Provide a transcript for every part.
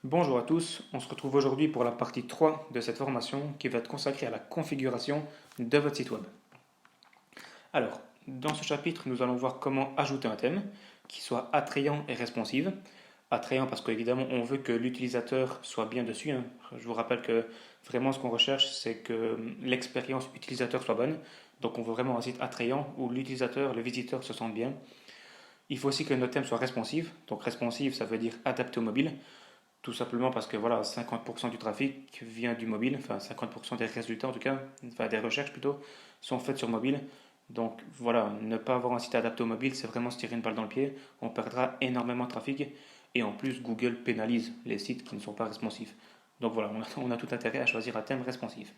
Bonjour à tous, on se retrouve aujourd'hui pour la partie 3 de cette formation qui va être consacrée à la configuration de votre site web. Alors, dans ce chapitre, nous allons voir comment ajouter un thème qui soit attrayant et responsive. Attrayant parce qu'évidemment, on veut que l'utilisateur soit bien dessus, hein. Je vous rappelle que vraiment ce qu'on recherche, c'est que l'expérience utilisateur soit bonne. Donc on veut vraiment un site attrayant où l'utilisateur, le visiteur se sente bien. Il faut aussi que notre thème soit responsive. Donc responsive, ça veut dire adapté au mobile. Tout simplement parce que voilà, 50% du trafic vient du mobile, enfin 50% des résultats en tout cas, enfin des recherches plutôt, sont faites sur mobile. Donc voilà, ne pas avoir un site adapté au mobile, c'est vraiment se tirer une balle dans le pied. On perdra énormément de trafic et en plus Google pénalise les sites qui ne sont pas responsifs. Donc voilà, on a tout intérêt à choisir un thème responsif.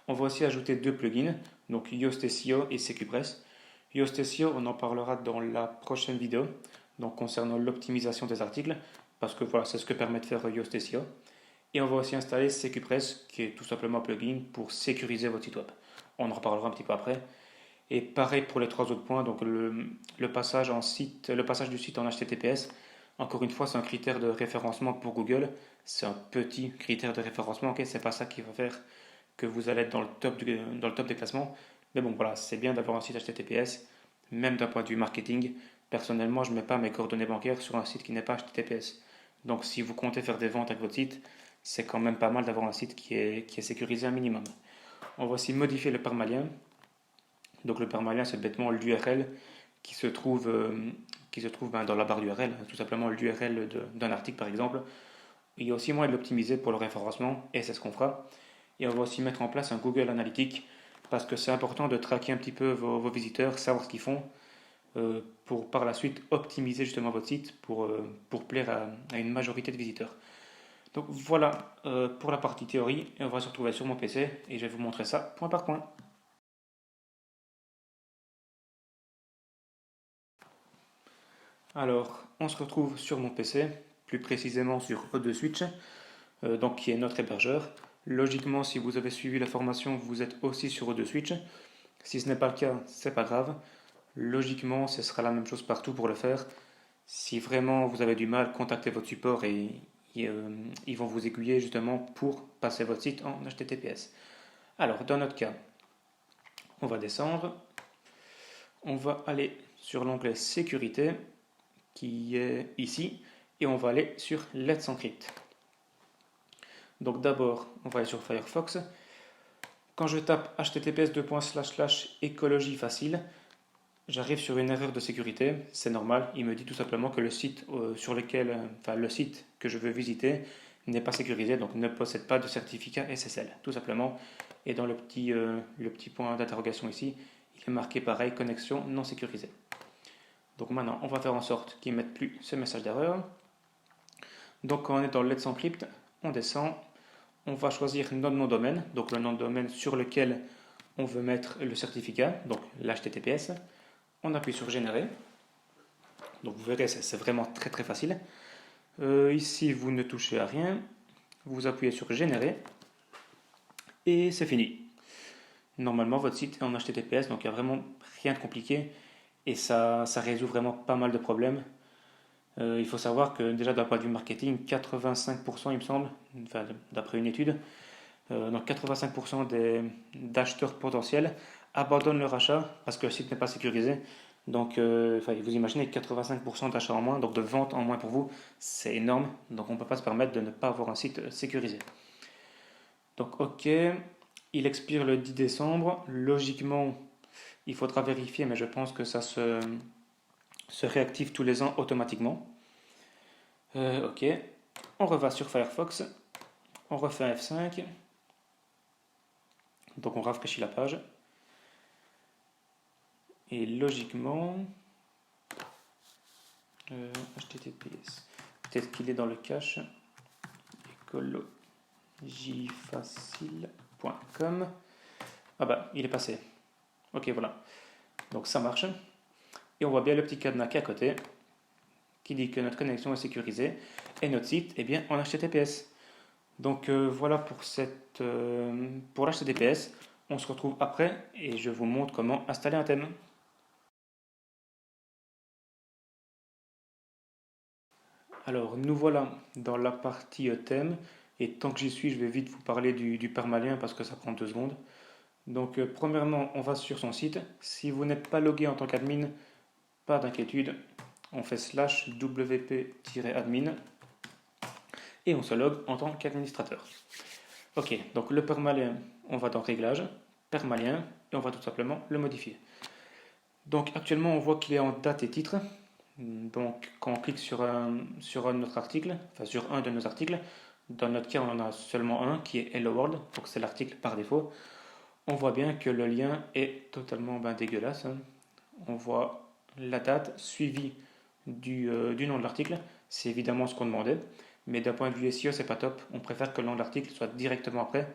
On va aussi ajouter deux plugins, donc Yoast SEO et CQPress. Yoast SEO, on en parlera dans la prochaine vidéo, donc concernant l'optimisation des articles, parce que voilà, c'est ce que permet de faire Yoast SEO. Et on va aussi installer CQPress, qui est tout simplement un plugin pour sécuriser votre site web. On en reparlera un petit peu après. Et pareil pour les trois autres points, donc le passage le passage du site en HTTPS. Encore une fois, c'est un critère de référencement pour Google. C'est un petit critère de référencement, ok, c'est pas ça qui va faire que vous allez être dans le top des classements. Mais bon, voilà, c'est bien d'avoir un site HTTPS, même d'un point de vue marketing. Personnellement, je ne mets pas mes coordonnées bancaires sur un site qui n'est pas HTTPS. Donc, si vous comptez faire des ventes avec votre site, c'est quand même pas mal d'avoir un site qui est sécurisé un minimum. On va aussi modifier le permalien. Donc, le permalien, c'est bêtement l'URL qui se trouve dans la barre d'URL, tout simplement l'URL d'un article par exemple. Il y a aussi moyen de l'optimiser pour le référencement, et c'est ce qu'on fera. Et on va aussi mettre en place un Google Analytics parce que c'est important de traquer un petit peu vos visiteurs, savoir ce qu'ils font, pour par la suite optimiser justement votre site pour plaire à une majorité de visiteurs. Donc voilà pour la partie théorie, et on va se retrouver sur mon PC et je vais vous montrer ça point par point. Alors, on se retrouve sur mon PC, plus précisément sur O2 Switch, donc qui est notre hébergeur. Logiquement, si vous avez suivi la formation, vous êtes aussi sur O2 Switch. Si ce n'est pas le cas, c'est pas grave. Logiquement, ce sera la même chose partout pour le faire. Si vraiment vous avez du mal, contactez votre support et ils vont vous aiguiller justement pour passer votre site en HTTPS. Alors, dans notre cas, on va descendre, on va aller sur l'onglet Sécurité qui est ici et on va aller sur Let's Encrypt. Donc d'abord, on va aller sur Firefox. Quand je tape https://écologie facile, j'arrive sur une erreur de sécurité, c'est normal, il me dit tout simplement que le site le site que je veux visiter n'est pas sécurisé, donc ne possède pas de certificat SSL, tout simplement. Et dans le petit point d'interrogation ici, il est marqué pareil, connexion non sécurisée. Donc maintenant, on va faire en sorte qu'il ne mette plus ce message d'erreur. Donc quand on est dans Let's Encrypt, on descend, on va choisir notre nom de domaine, donc le nom de domaine sur lequel on veut mettre le certificat, donc l'HTTPS. On appuie sur générer. Donc vous verrez, c'est vraiment très très facile. Ici, vous ne touchez à rien. Vous appuyez sur générer. Et c'est fini. Normalement, votre site est en HTTPS, donc il n'y a vraiment rien de compliqué. Et ça résout vraiment pas mal de problèmes. Il faut savoir que déjà d'un point de vue marketing, 85% il me semble, enfin, d'après une étude, donc 85% d'acheteurs potentiels abandonnent leur achat parce que le site n'est pas sécurisé. Donc, vous imaginez 85% d'achats en moins, donc de ventes en moins pour vous, c'est énorme. Donc, on ne peut pas se permettre de ne pas avoir un site sécurisé. Donc, OK, il expire le 10 décembre. Logiquement, il faudra vérifier, mais je pense que ça se réactive tous les ans automatiquement. OK, on reva sur Firefox, on refait un F5, donc on rafraîchit la page. Et logiquement, HTTPS, peut-être qu'il est dans le cache, écologifacile.com. Ah bah, il est passé. Ok, voilà. Donc ça marche. Et on voit bien le petit cadenas qui est à côté, qui dit que notre connexion est sécurisée et notre site est bien en HTTPS. Donc voilà pour l'HTTPS. On se retrouve après et je vous montre comment installer un thème. Alors, nous voilà dans la partie thème. Et tant que j'y suis, je vais vite vous parler du permalien parce que ça prend 2 secondes. Donc, premièrement, on va sur son site. Si vous n'êtes pas logué en tant qu'admin, pas d'inquiétude. On fait /wp-admin et on se log en tant qu'administrateur. Ok, donc le permalien, on va dans Réglages, permalien, et on va tout simplement le modifier. Donc actuellement, on voit qu'il est en date et titre. Donc quand on clique sur un autre article, enfin sur un de nos articles, dans notre cas, on en a seulement un qui est Hello World, donc c'est l'article par défaut. On voit bien que le lien est totalement dégueulasse. On voit la date suivie du nom de l'article. C'est évidemment ce qu'on demandait. Mais d'un point de vue SEO, c'est pas top. On préfère que le nom de l'article soit directement après.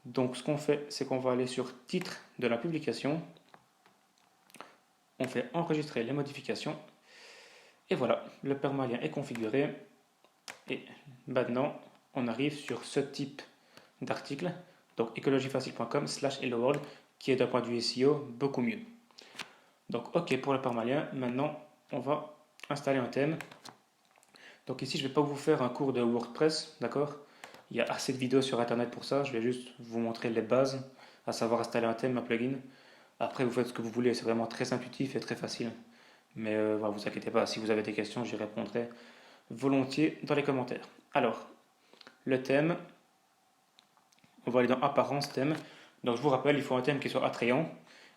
Donc ce qu'on fait, c'est qu'on va aller sur titre de la publication. On fait enregistrer les modifications. Et voilà, le permalien est configuré. Et maintenant, on arrive sur ce type d'article. Donc écologiefacile.com/helloworld qui est d'un point de vue SEO beaucoup mieux. Donc ok pour le permalien. Maintenant, on va installer un thème. Donc ici, je ne vais pas vous faire un cours de WordPress, d'accord? Il y a assez de vidéos sur Internet pour ça. Je vais juste vous montrer les bases, à savoir installer un thème, un plugin. Après, vous faites ce que vous voulez. C'est vraiment très intuitif et très facile. Mais voilà, vous inquiétez pas, si vous avez des questions, j'y répondrai volontiers dans les commentaires. Alors, le thème, on va aller dans Apparence, thème. Donc je vous rappelle, il faut un thème qui soit attrayant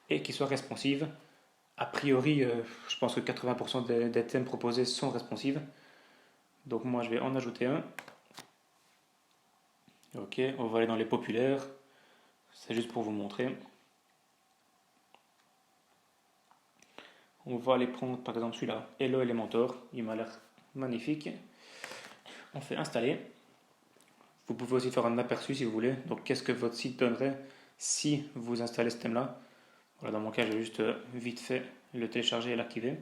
et qui soit responsive. A priori, je pense que 80% des thèmes proposés sont responsives. Donc moi, je vais en ajouter un. Ok, on va aller dans les populaires. C'est juste pour vous montrer. On va aller prendre par exemple celui-là, Hello Elementor. Il m'a l'air magnifique. On fait installer. Vous pouvez aussi faire un aperçu si vous voulez. Donc qu'est-ce que votre site donnerait si vous installez ce thème-là. Voilà, dans mon cas, je vais juste vite fait le télécharger et l'activer.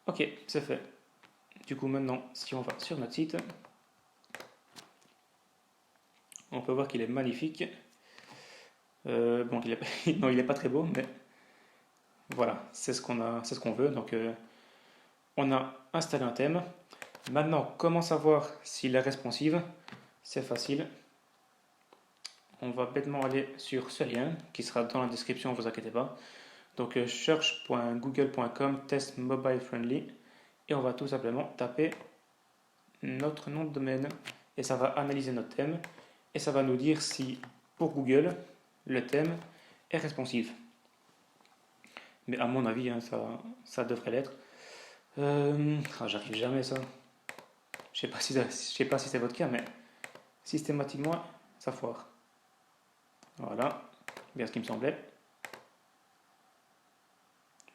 Ok, c'est fait. Du coup, maintenant, si on va sur notre site, on peut voir qu'il est magnifique. Bon, non, il n'est pas très beau, mais voilà, c'est ce qu'on veut. Donc, on a installé un thème. Maintenant, comment savoir s'il est responsive? C'est facile. On va bêtement aller sur ce lien qui sera dans la description, ne vous inquiétez pas. Donc, search.google.com test mobile friendly et on va tout simplement taper notre nom de domaine et ça va analyser notre thème et ça va nous dire si pour Google le thème est responsive. Mais à mon avis, hein, ça devrait l'être. J'arrive jamais à ça. Je sais pas si c'est votre cas, mais systématiquement, ça foire. Voilà, bien ce qui me semblait.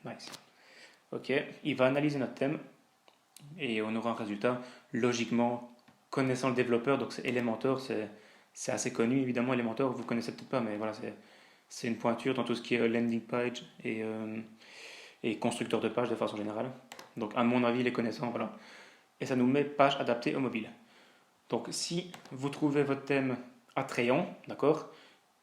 Nice. Ok, il va analyser notre thème et on aura un résultat. Logiquement, connaissant le développeur, donc c'est Elementor, c'est assez connu évidemment. Elementor, vous connaissez peut-être pas, mais voilà, c'est une pointure dans tout ce qui est landing page et constructeur de page de façon générale. Donc à mon avis, les connaissants, voilà. Et ça nous met page adaptée au mobile. Donc si vous trouvez votre thème attrayant, d'accord,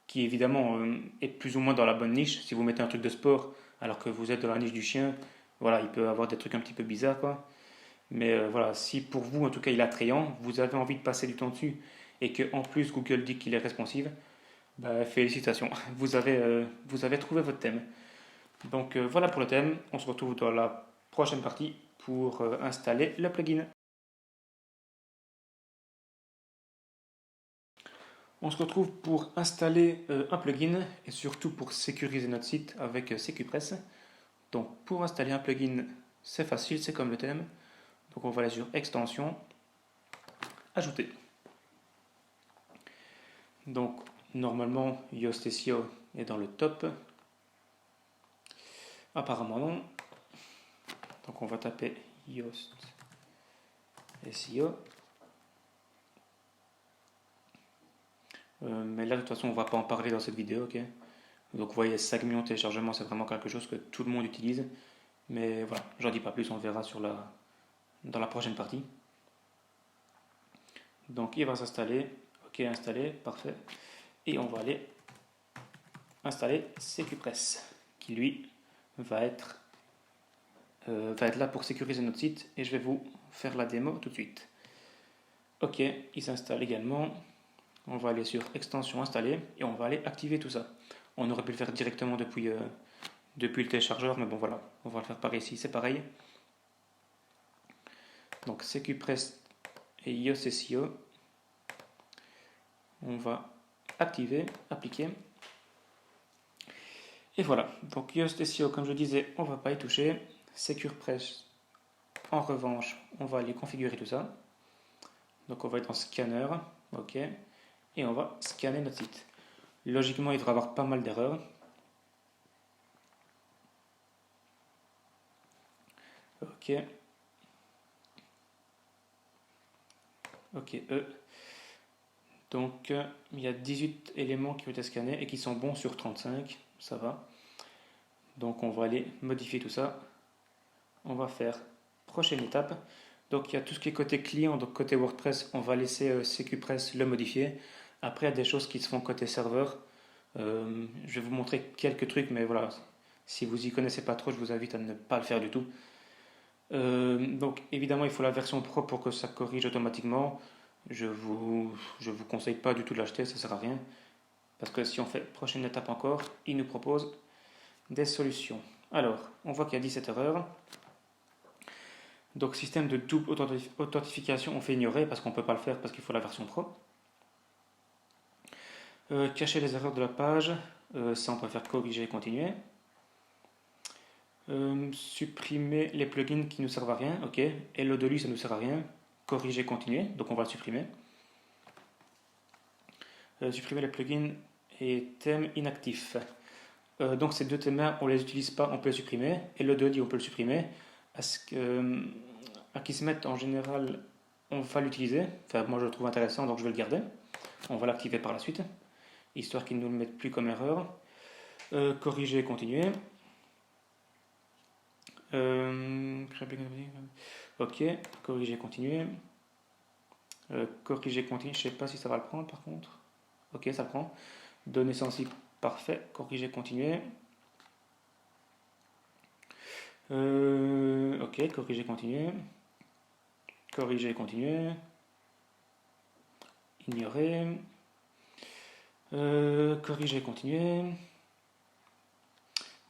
qui évidemment est plus ou moins dans la bonne niche, si vous mettez un truc de sport alors que vous êtes dans la niche du chien, voilà, il peut avoir des trucs un petit peu bizarres, quoi. Mais voilà, si pour vous, en tout cas, il est attrayant, vous avez envie de passer du temps dessus et que en plus Google dit qu'il est responsive, bah, félicitations, vous avez trouvé votre thème. Donc voilà pour le thème, on se retrouve dans la prochaine partie pour installer le plugin. On se retrouve pour installer un plugin et surtout pour sécuriser notre site avec CQPress. Donc pour installer un plugin, c'est facile, c'est comme le thème. Donc on va aller sur Extension, Ajouter. Donc normalement Yoast SEO est dans le top. Apparemment non. Donc on va taper Yoast SEO. Mais là de toute façon on ne va pas en parler dans cette vidéo, ok. Donc vous voyez 5 millions de téléchargements, c'est vraiment quelque chose que tout le monde utilise. Mais voilà, j'en dis pas plus, on verra dans la prochaine partie. Donc il va s'installer, ok, installé, parfait. Et on va aller installer CQPress, qui lui va être va être là pour sécuriser notre site et je vais vous faire la démo tout de suite. Ok, il s'installe également. On va aller sur extension installée et on va aller activer tout ça. On aurait pu le faire directement depuis le téléchargeur, mais bon voilà, on va le faire par ici, c'est pareil. Donc CQPress et Yoast SEO. On va activer, appliquer. Et voilà, donc Yoast SEO, comme je disais, on ne va pas y toucher. SecurePress, en revanche, on va aller configurer tout ça. Donc on va être en scanner, ok, et on va scanner notre site. Logiquement, il devrait avoir pas mal d'erreurs. Ok. Ok, Donc, il y a 18 éléments qui ont été scannés et qui sont bons sur 35, ça va. Donc, on va aller modifier tout ça. On va faire prochaine étape. Donc, il y a tout ce qui est côté client, donc côté WordPress, on va laisser CQPress le modifier. Après, il y a des choses qui se font côté serveur. Je vais vous montrer quelques trucs, mais voilà, si vous y connaissez pas trop, je vous invite à ne pas le faire du tout. Donc, évidemment, il faut la version pro pour que ça corrige automatiquement. Je vous conseille pas du tout de l'acheter, ça sert à rien. Parce que si on fait prochaine étape encore, il nous propose des solutions. Alors, on voit qu'il y a 17 erreurs. Donc, système de double authentification, on fait ignorer parce qu'on ne peut pas le faire parce qu'il faut la version pro. Cacher les erreurs de la page, ça on peut faire corriger et continuer. Supprimer les plugins qui ne servent à rien, ok. Et le de lui, ça ne nous sert à rien. Corriger, continuer, donc on va le supprimer. Supprimer les plugins et thèmes inactifs. Donc ces deux thèmes-là, on ne les utilise pas, on peut les supprimer. Et le de lui, on peut le supprimer. À qui se mettent en général, on va l'utiliser. Enfin, moi je le trouve intéressant, donc je vais le garder. On va l'activer par la suite, histoire qu'il ne nous le mette plus comme erreur. Corriger, continuer. Ok, corriger, continuer. Corriger, continuer. Je ne sais pas si ça va le prendre par contre. Ok, ça le prend. Données sensibles, parfait. Corriger, continuer. Ok, corriger, continuer. Corriger, continuer. Ignorer. Corriger, continuer.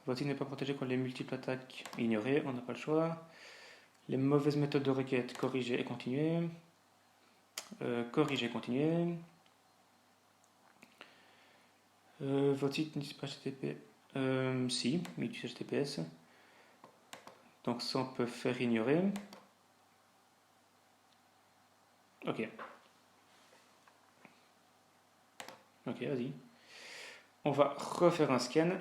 Voici n'est pas protégé contre les multiples attaques. Ignorer, on n'a pas le choix. Les mauvaises méthodes de requête, corriger et continuer. Corriger, continuer. Votre site n'utilise pas HTTP. Si, il utilise HTTPS. Donc ça, on peut faire ignorer. Ok. Ok, vas-y. On va refaire un scan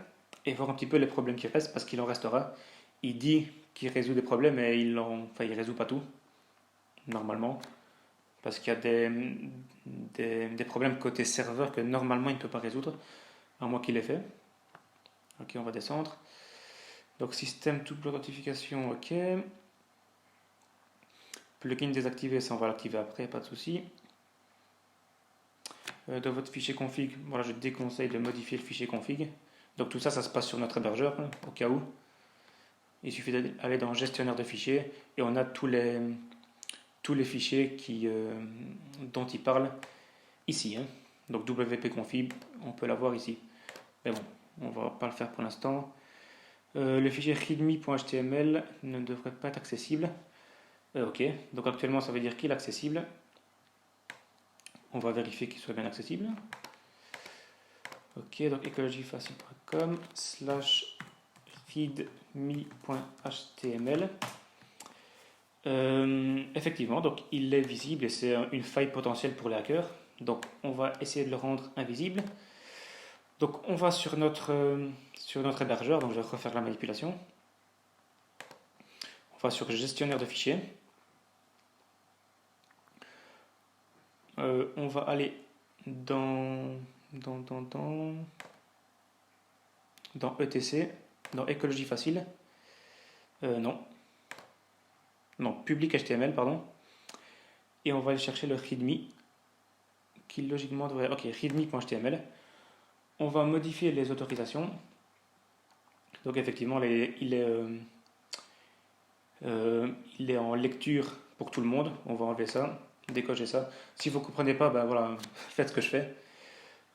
et voir un petit peu les problèmes qui restent parce qu'il en restera. Il dit qu'il résout des problèmes, mais il résout pas tout, normalement. Parce qu'il y a des problèmes côté serveur que normalement il ne peut pas résoudre, à moins qu'il l'ait fait. Ok, on va descendre. Donc système double authentification, ok. Plugin désactivé, ça on va l'activer après, pas de souci. Dans votre fichier config, voilà, je déconseille de modifier le fichier config. Donc tout ça, ça se passe sur notre hébergeur, au cas où. Il suffit d'aller dans gestionnaire de fichiers et on a tous les fichiers dont il parle ici. Donc WP config, on peut l'avoir ici. Mais bon, on va pas le faire pour l'instant. Le fichier readme.html ne devrait pas être accessible. Ok, donc actuellement ça veut dire qu'il est accessible. On va vérifier qu'il soit bien accessible. Ok, donc écologiefacile.com /readme.html. Effectivement, donc il est visible et c'est une faille potentielle pour les hackers. Donc on va essayer de le rendre invisible. Donc on va sur notre hébergeur, donc je vais refaire la manipulation. On va sur gestionnaire de fichiers. On va aller dans ETC, dans écologie facile. Non, public HTML, pardon. Et on va aller chercher le readme, qui logiquement devrait... Ok, readme.html. On va modifier les autorisations. Donc effectivement, il est Il est en lecture pour tout le monde. On va enlever ça, décocher ça. Si vous ne comprenez pas, ben voilà, faites ce que je fais.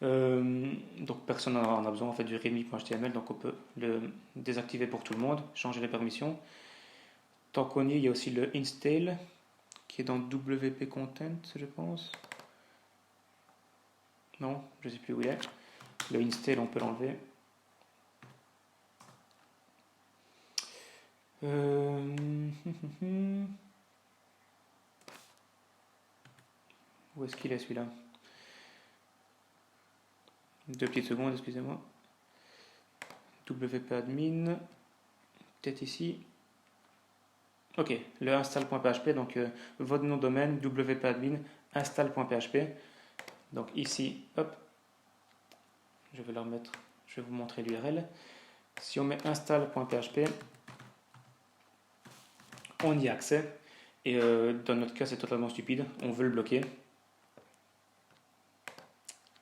Donc personne n'en a besoin en fait du readme.html, donc on peut le désactiver pour tout le monde, changer les permissions. Tant qu'on y est, il y a aussi le install qui est dans WP Content, je pense. Non, je ne sais plus où il est. Le install, on peut l'enlever. Où est-ce qu'il est celui-là? 2 petites secondes, excusez-moi. WP admin, peut-être ici. Ok, le install.php, donc votre nom de domaine, WP admin, install.php. Donc ici, hop, je vais le remettre, je vais vous montrer l'URL. Si on met install.php, on y a accès. Et dans notre cas, c'est totalement stupide, on veut le bloquer.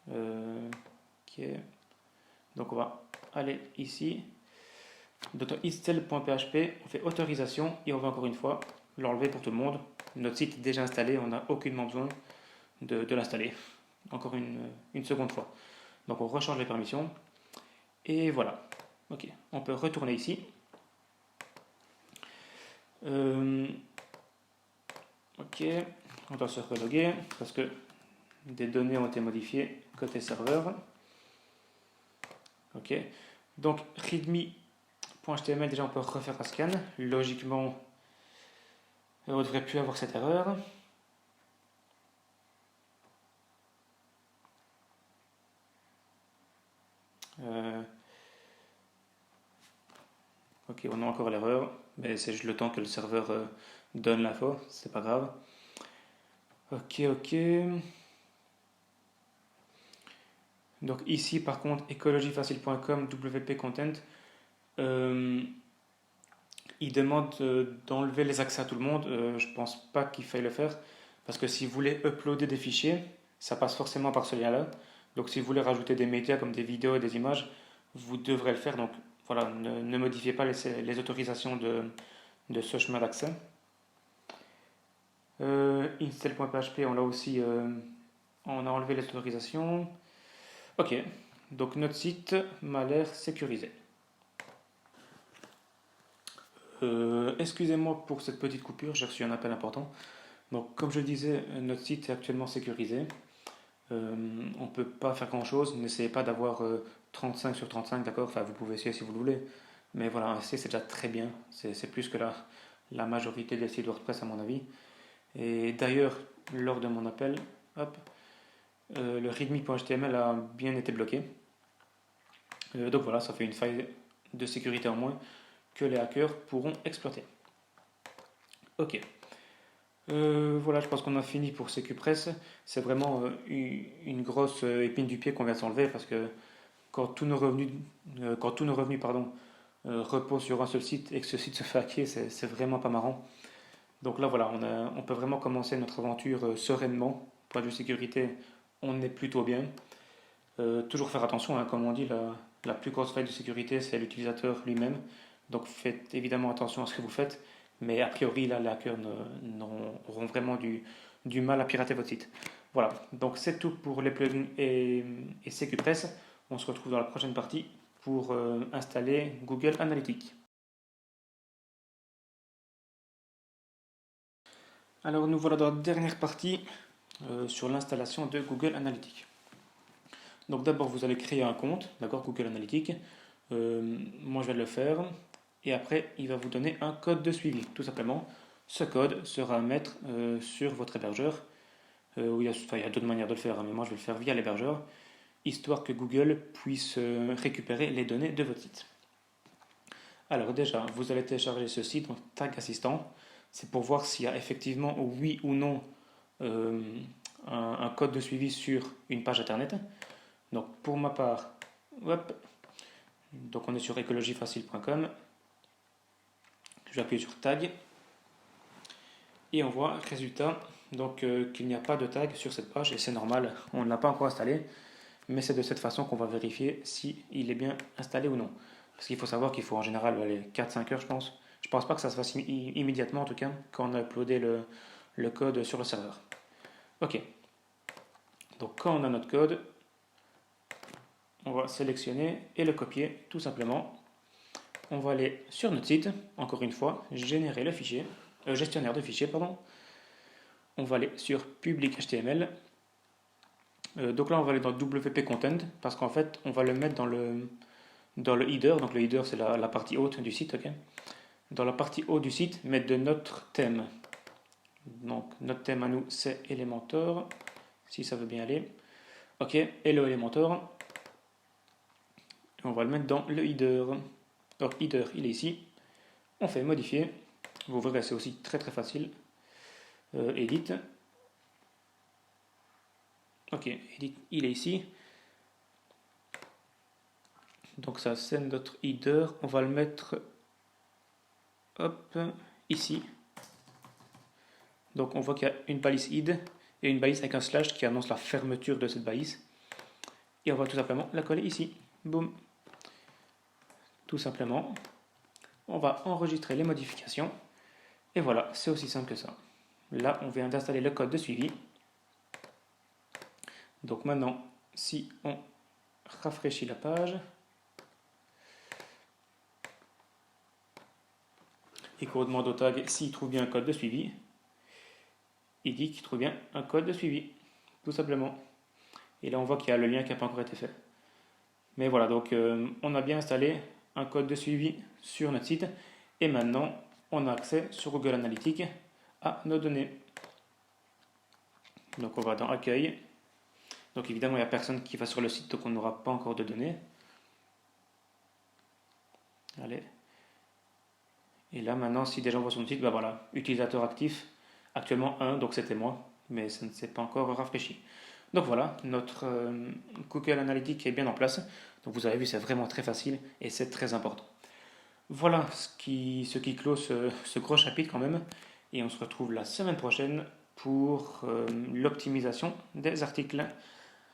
Ok. Donc on va aller ici. Dans install.php, on fait autorisation et on va encore une fois l'enlever pour tout le monde. Notre site est déjà installé, on n'a aucunement besoin de l'installer. Encore une seconde fois. Donc on rechange les permissions. Et voilà. Ok, on peut retourner ici. Ok, on doit se reloguer parce que des données ont été modifiées côté serveur. Ok, donc readme.html, déjà on peut refaire un scan. Logiquement, on ne devrait plus avoir cette erreur. Ok, on a encore l'erreur, mais c'est juste le temps que le serveur donne l'info, c'est pas grave. Ok, ok. Donc ici, par contre, écologiefacile.com, WP Content, il demande d'enlever les accès à tout le monde. Je pense pas qu'il faille le faire, parce que si vous voulez uploader des fichiers, ça passe forcément par ce lien-là. Donc si vous voulez rajouter des médias comme des vidéos et des images, vous devrez le faire. Donc voilà, ne modifiez pas les autorisations de ce chemin d'accès. Install.php, on l'a aussi, on a enlevé les autorisations. Ok, donc notre site m'a l'air sécurisé. Excusez-moi pour cette petite coupure, j'ai reçu un appel important. Donc comme je le disais, notre site est actuellement sécurisé. On ne peut pas faire grand chose, n'essayez pas d'avoir 35 sur 35, d'accord? Enfin, vous pouvez essayer si vous le voulez, mais voilà, un C c'est déjà très bien, c'est plus que la majorité des sites WordPress à mon avis. Et d'ailleurs, lors de mon appel, hop, le readme.html a bien été bloqué. Donc voilà, ça fait une faille de sécurité en moins que les hackers pourront exploiter. Ok. Voilà, je pense qu'on a fini pour CQPress. C'est vraiment une grosse épine du pied qu'on vient s'enlever parce que quand tous nos revenus, reposent sur un seul site et que ce site se fait hacker, c'est vraiment pas marrant. Donc là, voilà, on peut vraiment commencer notre aventure sereinement. Point de vue sécurité, on est plutôt bien. Toujours faire attention, hein, comme on dit, la plus grosse faille de sécurité, c'est l'utilisateur lui-même. Donc faites évidemment attention à ce que vous faites, mais a priori, là, les hackers auront vraiment du mal à pirater votre site. Voilà, donc c'est tout pour les plugins et CQPress. On se retrouve dans la prochaine partie pour installer Google Analytics. Alors nous voilà dans la dernière partie sur l'installation de Google Analytics. Donc d'abord vous allez créer un compte, d'accord, Google Analytics. Moi je vais le faire. Et après il va vous donner un code de suivi, tout simplement. Ce code sera à mettre sur votre hébergeur. Il y a d'autres manières de le faire, hein, mais moi je vais le faire via l'hébergeur, histoire que Google puisse récupérer les données de votre site. Alors déjà, vous allez télécharger ce site, donc Tag Assistant. C'est pour voir s'il y a effectivement oui ou non un code de suivi sur une page internet. Donc pour ma part, hop, donc on est sur écologiefacile.com. Je vais appuyer sur Tag et on voit résultat donc qu'il n'y a pas de tag sur cette page et c'est normal, on ne l'a pas encore installé, mais c'est de cette façon qu'on va vérifier si il est bien installé ou non. Parce qu'il faut savoir qu'il faut en général 4-5 heures je pense Je ne pense pas que ça se fasse immédiatement, en tout cas, quand on a uploadé le code sur le serveur. Ok, donc quand on a notre code, on va sélectionner et le copier, tout simplement. On va aller sur notre site, encore une fois, générer le fichier, gestionnaire de fichiers, pardon. On va aller sur public HTML. Donc là, on va aller dans WP Content, parce qu'en fait, on va le mettre dans le header. Donc le header, c'est la partie haute du site. Okay, dans la partie haute du site, mettre de notre thème. Donc notre thème à nous, c'est Elementor, si ça veut bien aller. Ok, Hello Elementor. On va le mettre dans le header. Donc header, il est ici. On fait modifier. Vous verrez, c'est aussi très très facile. Edit. Ok, edit, il est ici. Donc ça, c'est notre header. On va le mettre hop, ici. Donc on voit qu'il y a une balise id et une balise avec un slash qui annonce la fermeture de cette balise. Et on va tout simplement la coller ici. Boum. Tout simplement. On va enregistrer les modifications. Et voilà, c'est aussi simple que ça. Là, on vient d'installer le code de suivi. Donc maintenant, si on rafraîchit la page et qu'on demande au tag s'il trouve bien un code de suivi, il dit qu'il trouve bien un code de suivi, tout simplement. Et là, on voit qu'il y a le lien qui n'a pas encore été fait. Mais voilà, donc on a bien installé un code de suivi sur notre site. Et maintenant, on a accès sur Google Analytics à nos données. Donc on va dans Accueil. Donc évidemment, il n'y a personne qui va sur le site, donc on n'aura pas encore de données. Allez. Et là, maintenant, si des gens vont sur le site, ben voilà, utilisateur actif, actuellement 1, donc c'était moi, mais ça ne s'est pas encore rafraîchi. Donc voilà, notre Google Analytics est bien en place. Donc vous avez vu, c'est vraiment très facile et c'est très important. Voilà ce qui clôt ce gros chapitre quand même. Et on se retrouve la semaine prochaine pour l'optimisation des articles.